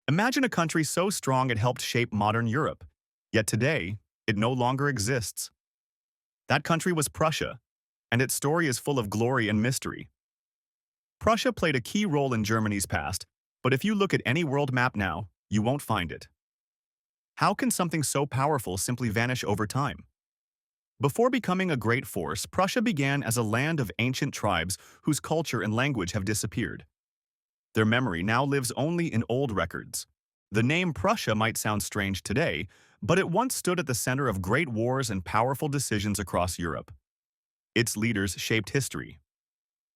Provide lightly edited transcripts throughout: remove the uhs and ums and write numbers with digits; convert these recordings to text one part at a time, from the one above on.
Imagine a country so strong it helped shape modern Europe, yet today, it no longer exists. That country was Prussia, and its story is full of glory and mystery. Prussia played a key role in Germany's past, but if you look at any world map now, you won't find it. How can something so powerful simply vanish over time? Before becoming a great force, Prussia began as a land of ancient tribes whose culture and language have disappeared. Their memory now lives only in old records. The name Prussia might sound strange today, but it once stood at the center of great wars and powerful decisions across Europe. Its leaders shaped history.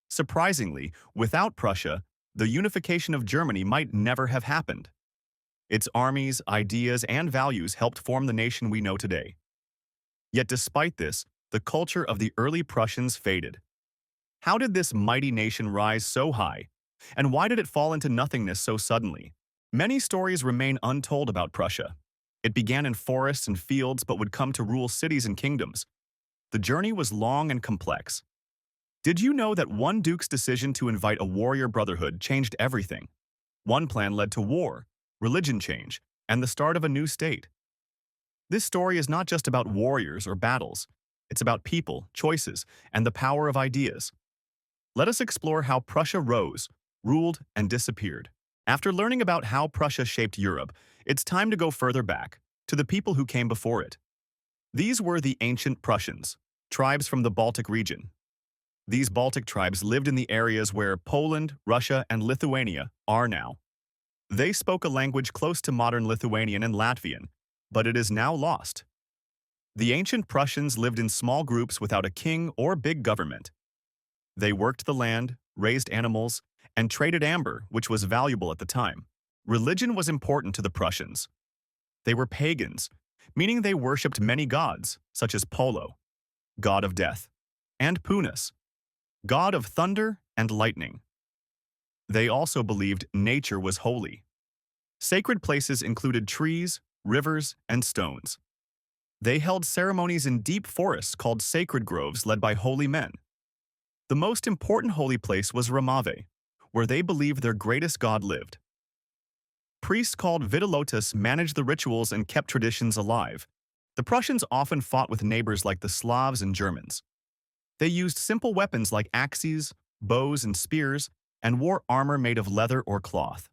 Surprisingly, without Prussia, the unification of Germany might never have happened. Its armies, ideas, and values helped form the nation we know today. Yet despite this, the culture of the early Prussians faded. How did this mighty nation rise so high? And why did it fall into nothingness so suddenly? Many stories remain untold about Prussia. It began in forests and fields but would come to rule cities and kingdoms. The journey was long and complex. Did you know that one duke's decision to invite a warrior brotherhood changed everything? One plan led to war, religion change, and the start of a new state. This story is not just about warriors or battles. It's about people, choices, and the power of ideas. Let us explore how Prussia rose, ruled, and disappeared. After learning about how Prussia shaped Europe, it's time to go further back, to the people who came before it. These were the ancient Prussians, tribes from the Baltic region. These Baltic tribes lived in the areas where Poland, Russia, and Lithuania are now. They spoke a language close to modern Lithuanian and Latvian, but it is now lost. The ancient Prussians lived in small groups without a king or big government. They worked the land, raised animals, and traded amber, which was valuable at the time. Religion was important to the Prussians. They were pagans, meaning they worshipped many gods, such as Polo, god of death, and Punus, god of thunder and lightning. They also believed nature was holy. Sacred places included trees, rivers, and stones. They held ceremonies in deep forests called sacred groves led by holy men. The most important holy place was Ramave, where they believed their greatest god lived. Priests called Vitelotus managed the rituals and kept traditions alive. The Prussians often fought with neighbors like the Slavs and Germans. They used simple weapons like axes, bows, and spears, and wore armor made of leather or cloth.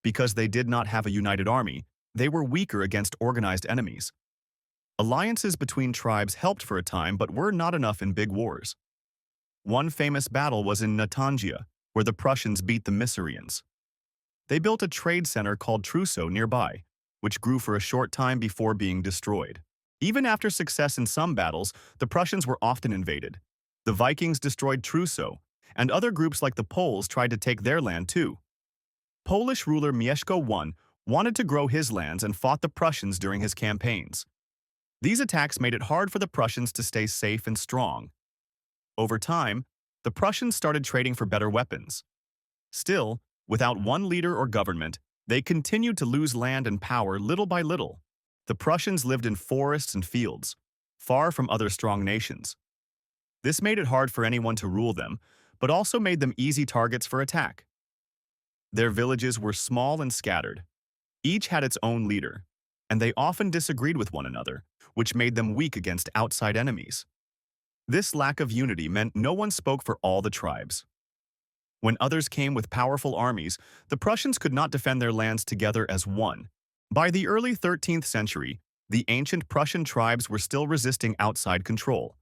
Because they did not have a united army, they were weaker against organized enemies. Alliances between tribes helped for a time but were not enough in big wars. One famous battle was in Natangia, where the Prussians beat the Mysireans. They built a trade center called Trousseau nearby, which grew for a short time before being destroyed. Even after success in some battles, the Prussians were often invaded. The Vikings destroyed Trousseau, and other groups like the Poles tried to take their land too. Polish ruler Mieszko I wanted to grow his lands and fought the Prussians during his campaigns. These attacks made it hard for the Prussians to stay safe and strong. Over time, the Prussians started trading for better weapons. Still, without one leader or government, they continued to lose land and power little by little. The Prussians lived in forests and fields, far from other strong nations. This made it hard for anyone to rule them, but also made them easy targets for attack. Their villages were small and scattered. Each had its own leader, and they often disagreed with one another, which made them weak against outside enemies. This lack of unity meant no one spoke for all the tribes. When others came with powerful armies, the Prussians could not defend their lands together as one. By the early 13th century, the ancient Prussian tribes were still resisting outside control.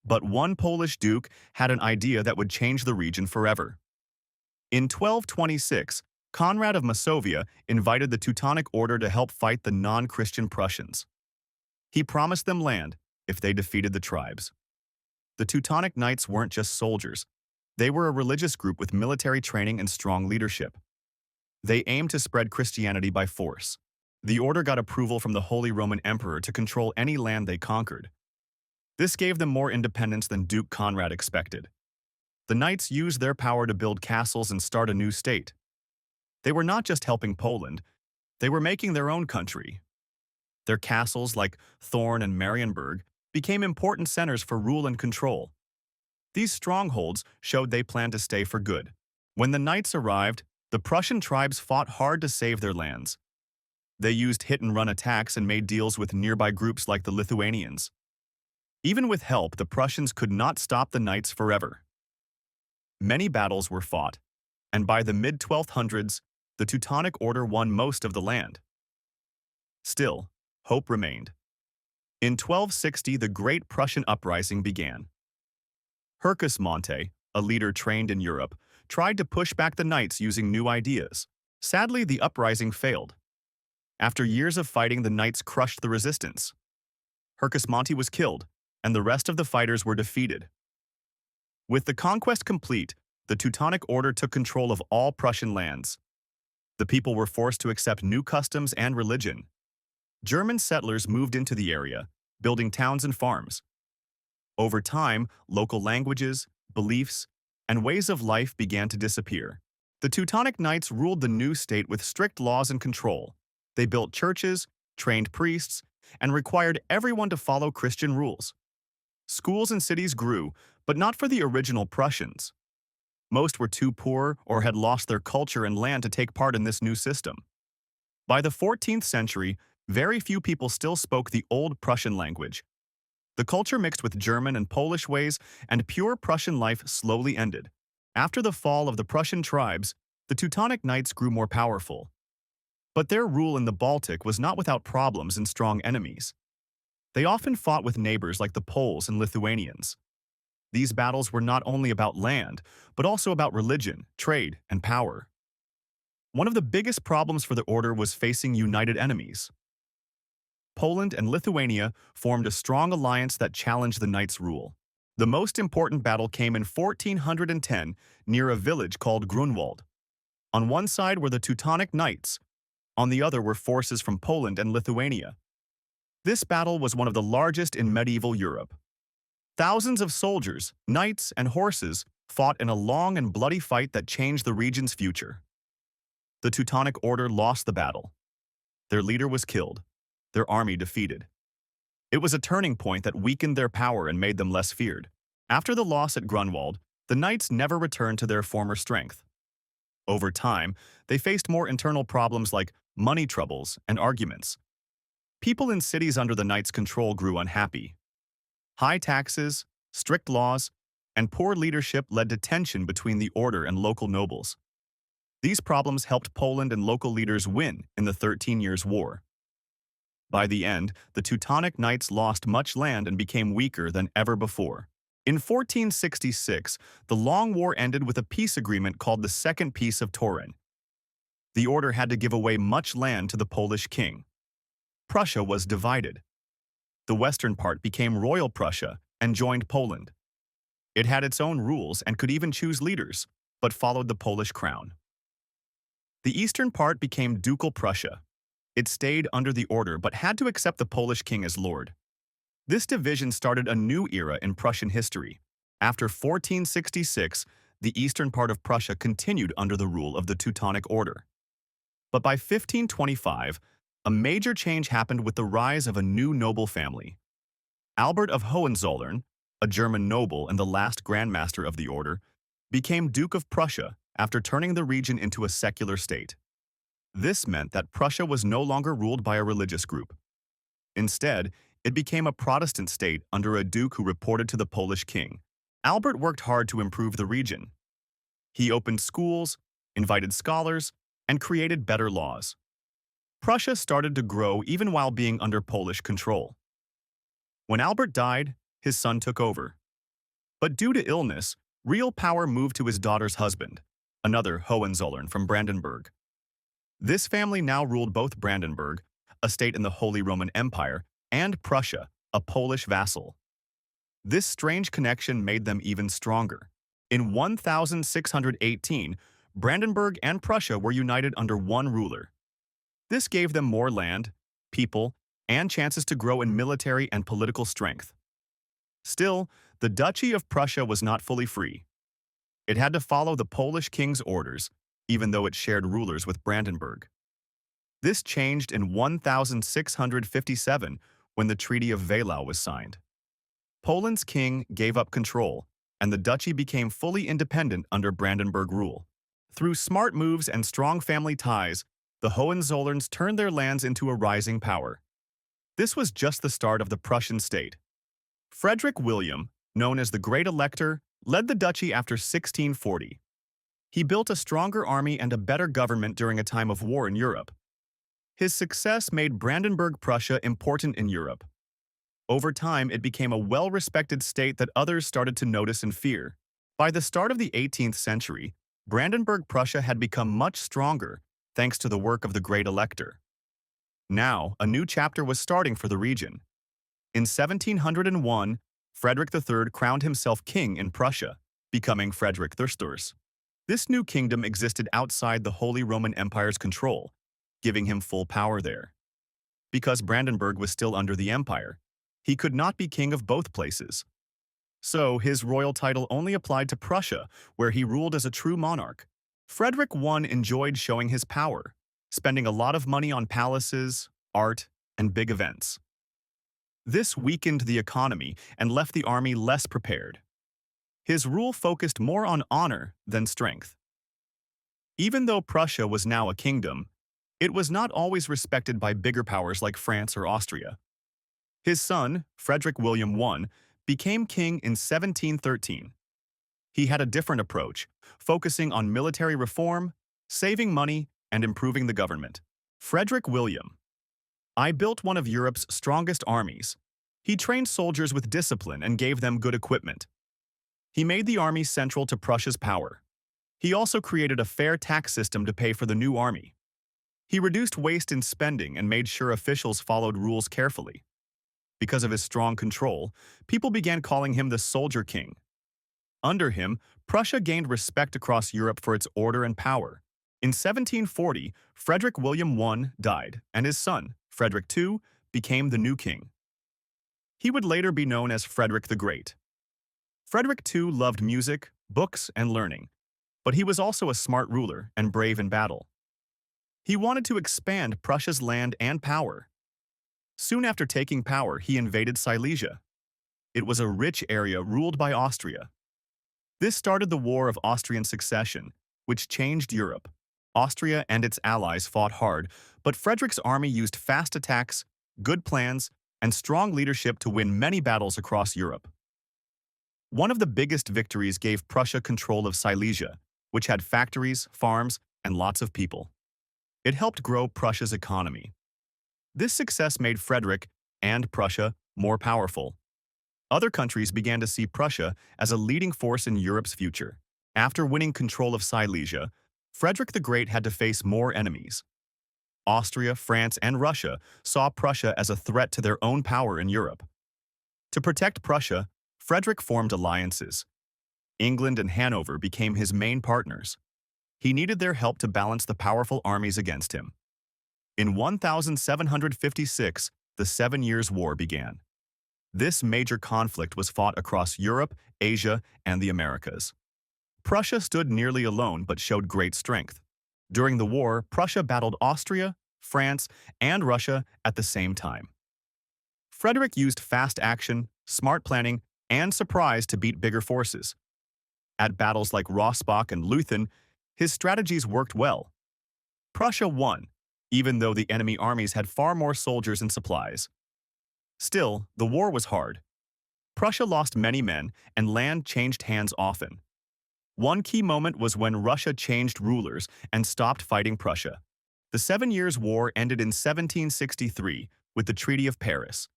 But one Polish duke had an idea that would change the region forever. In 1226, Conrad of Masovia invited the Teutonic order to help fight the non-Christian Prussians. He promised them land if they defeated the tribes. The Teutonic Knights weren't just soldiers. They were a religious group with military training and strong leadership. They aimed to spread Christianity by force. The order got approval from the Holy Roman Emperor to control any land they conquered. This gave them more independence than Duke Conrad expected. The knights used their power to build castles and start a new state. They were not just helping Poland, they were making their own country. Their castles, like Thorn and Marienburg, became important centers for rule and control. These strongholds showed they planned to stay for good. When the knights arrived, The Prussian tribes fought hard to save their lands. They used hit-and-run attacks and made deals with nearby groups like the Lithuanians. Even with help, the Prussians could not stop the Knights forever. Many battles were fought, and by the mid-1200s, the Teutonic Order won most of the land. Still, hope remained. In 1260, the Great Prussian Uprising began. Hohenzollerns, a leader trained in Europe, tried to push back the Knights using new ideas. Sadly, the uprising failed. After years of fighting, the Knights crushed the resistance. Hohenzollerns was killed, and the rest of the fighters were defeated. With the conquest complete, the Teutonic Order took control of all Prussian lands. The people were forced to accept new customs and religion. German settlers moved into the area, building towns and farms. Over time, local languages, beliefs, and ways of life began to disappear. The Teutonic Knights ruled the new state with strict laws and control. They built churches, trained priests, and required everyone to follow Christian rules. Schools and cities grew, but not for the original Prussians. Most were too poor or had lost their culture and land to take part in this new system. By the 14th century, very few people still spoke the old Prussian language. The culture mixed with German and Polish ways, and pure Prussian life slowly ended. After the fall of the Prussian tribes, the Teutonic Knights grew more powerful. But their rule in the Baltic was not without problems and strong enemies. They often fought with neighbors like the Poles and Lithuanians. These battles were not only about land, but also about religion, trade, and power. One of the biggest problems for the order was facing united enemies. Poland and Lithuania formed a strong alliance that challenged the Knights' rule. The most important battle came in 1410 near a village called Grunwald. On one side were the Teutonic Knights, on the other were forces from Poland and Lithuania. This battle was one of the largest in medieval Europe. Thousands of soldiers, knights, and horses fought in a long and bloody fight that changed the region's future. The Teutonic Order lost the battle. Their leader was killed, their army defeated. It was a turning point that weakened their power and made them less feared. After the loss at Grunwald, the Knights never returned to their former strength. Over time, they faced more internal problems like money troubles and arguments. People in cities under the Knights' control grew unhappy. High taxes, strict laws, and poor leadership led to tension between the order and local nobles. These problems helped Poland and local leaders win in the 13 Years' War. By the end, the Teutonic Knights lost much land and became weaker than ever before. In 1466, the Long War ended with a peace agreement called the Second Peace of Turin. The order had to give away much land to the Polish king. Prussia was divided. The western part became Royal Prussia and joined Poland. It had its own rules and could even choose leaders, but followed the Polish crown. The eastern part became Ducal Prussia. It stayed under the order but had to accept the Polish king as lord. This division started a new era in Prussian history. After 1466, the eastern part of Prussia continued under the rule of the Teutonic Order. But by 1525, a major change happened with the rise of a new noble family. Albert of Hohenzollern, a German noble and the last Grand Master of the order, became Duke of Prussia after turning the region into a secular state. This meant that Prussia was no longer ruled by a religious group. Instead, it became a Protestant state under a duke who reported to the Polish king. Albert worked hard to improve the region. He opened schools, invited scholars, and created better laws. Prussia started to grow even while being under Polish control. When Albert died, his son took over. But due to illness, real power moved to his daughter's husband, another Hohenzollern from Brandenburg. This family now ruled both Brandenburg, a state in the Holy Roman Empire, and Prussia, a Polish vassal. This strange connection made them even stronger. In 1618, Brandenburg and Prussia were united under one ruler. This gave them more land, people, and chances to grow in military and political strength. Still, the Duchy of Prussia was not fully free. It had to follow the Polish king's orders, even though it shared rulers with Brandenburg. This changed in 1657 when the Treaty of Wehlau was signed. Poland's king gave up control, and the duchy became fully independent under Brandenburg rule. Through smart moves and strong family ties, the Hohenzollerns turned their lands into a rising power. This was just the start of the Prussian state. Frederick William, known as the Great Elector, led the duchy after 1640. He built a stronger army and a better government during a time of war in Europe. His success made Brandenburg Prussia important in Europe. Over time, it became a well-respected state that others started to notice and fear. By the start of the 18th century, Brandenburg Prussia had become much stronger thanks to the work of the Great Elector. Now, a new chapter was starting for the region. In 1701, Frederick III crowned himself king in Prussia, becoming Frederick the Great. This new kingdom existed outside the Holy Roman Empire's control, giving him full power there. Because Brandenburg was still under the empire, he could not be king of both places. So his royal title only applied to Prussia, where he ruled as a true monarch. Frederick I enjoyed showing his power, spending a lot of money on palaces, art, and big events. This weakened the economy and left the army less prepared. His rule focused more on honor than strength. Even though Prussia was now a kingdom, it was not always respected by bigger powers like France or Austria. His son, Frederick William I, became king in 1713. He had a different approach, focusing on military reform, saving money, and improving the government. Frederick William I built one of Europe's strongest armies. He trained soldiers with discipline and gave them good equipment. He made the army central to Prussia's power. He also created a fair tax system to pay for the new army. He reduced waste in spending and made sure officials followed rules carefully. Because of his strong control, people began calling him the Soldier King. Under him, Prussia gained respect across Europe for its order and power. In 1740, Frederick William I died, and his son, Frederick II, became the new king. He would later be known as Frederick the Great. Frederick II loved music, books, and learning, but he was also a smart ruler and brave in battle. He wanted to expand Prussia's land and power. Soon after taking power, he invaded Silesia. It was a rich area ruled by Austria. This started the War of Austrian Succession, which changed Europe. Austria and its allies fought hard, but Frederick's army used fast attacks, good plans, and strong leadership to win many battles across Europe. One of the biggest victories gave Prussia control of Silesia, which had factories, farms, and lots of people. It helped grow Prussia's economy. This success made Frederick and Prussia more powerful. Other countries began to see Prussia as a leading force in Europe's future. After winning control of Silesia, Frederick the Great had to face more enemies. Austria, France, and Russia saw Prussia as a threat to their own power in Europe. To protect Prussia, Frederick formed alliances. England and Hanover became his main partners. He needed their help to balance the powerful armies against him. In 1756, the 7 Years' War began. This major conflict was fought across Europe, Asia, and the Americas. Prussia stood nearly alone but showed great strength. During the war, Prussia battled Austria, France, and Russia at the same time. Frederick used fast action, smart planning, and surprise to beat bigger forces. At battles like Rossbach and Leuthen, his strategies worked well. Prussia won, even though the enemy armies had far more soldiers and supplies. Still, the war was hard. Prussia lost many men, and land changed hands often. One key moment was when Russia changed rulers and stopped fighting Prussia. The 7 Years' War ended in 1763 with the Treaty of Paris.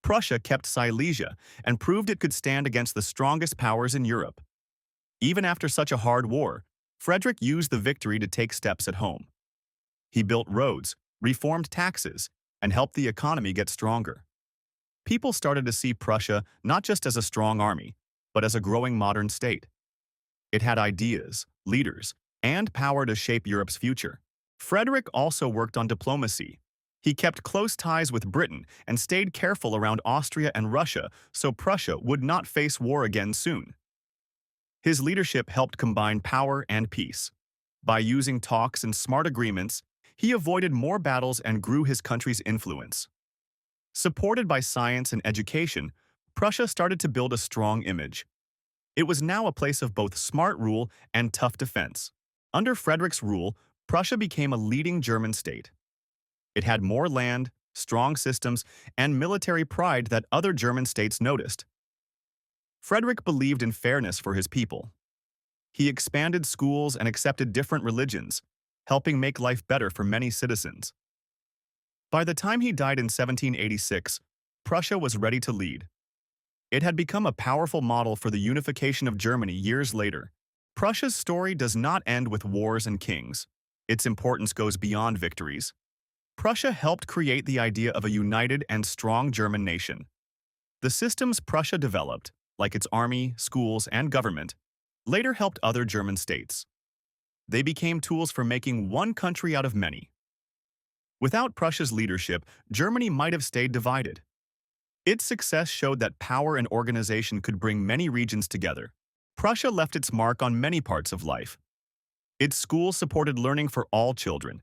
Prussia kept Silesia and proved it could stand against the strongest powers in Europe. Even after such a hard war, Frederick used the victory to take steps at home. He built roads, reformed taxes, and helped the economy get stronger. People started to see Prussia not just as a strong army, but as a growing modern state. It had ideas, leaders, and power to shape Europe's future. Frederick also worked on diplomacy. He kept close ties with Britain and stayed careful around Austria and Russia so Prussia would not face war again soon. His leadership helped combine power and peace. By using talks and smart agreements, he avoided more battles and grew his country's influence. Supported by science and education, Prussia started to build a strong image. It was now a place of both smart rule and tough defense. Under Frederick's rule, Prussia became a leading German state. It had more land, strong systems, and military pride that other German states noticed. Frederick believed in fairness for his people. He expanded schools and accepted different religions, helping make life better for many citizens. By the time he died in 1786, Prussia was ready to lead. It had become a powerful model for the unification of Germany years later. Prussia's story does not end with wars and kings. Its importance goes beyond victories. Prussia helped create the idea of a united and strong German nation. The systems Prussia developed, like its army, schools, and government, later helped other German states. They became tools for making one country out of many. Without Prussia's leadership, Germany might have stayed divided. Its success showed that power and organization could bring many regions together. Prussia left its mark on many parts of life. Its schools supported learning for all children,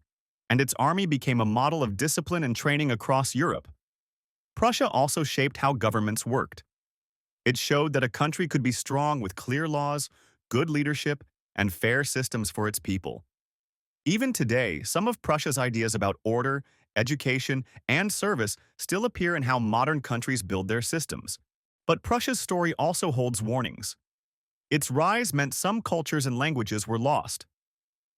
and its army became a model of discipline and training across Europe. Prussia also shaped how governments worked. It showed that a country could be strong with clear laws, good leadership, and fair systems for its people. Even today, some of Prussia's ideas about order, education, and service still appear in how modern countries build their systems. But Prussia's story also holds warnings. Its rise meant some cultures and languages were lost.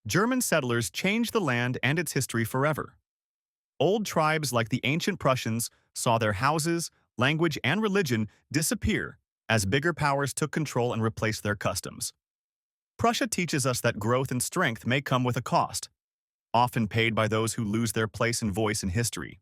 German settlers changed the land and its history forever. Old tribes like the ancient Prussians saw their houses, language, and religion disappear as bigger powers took control and replaced their customs. Prussia teaches us that growth and strength may come with a cost, often paid by those who lose their place and voice in history.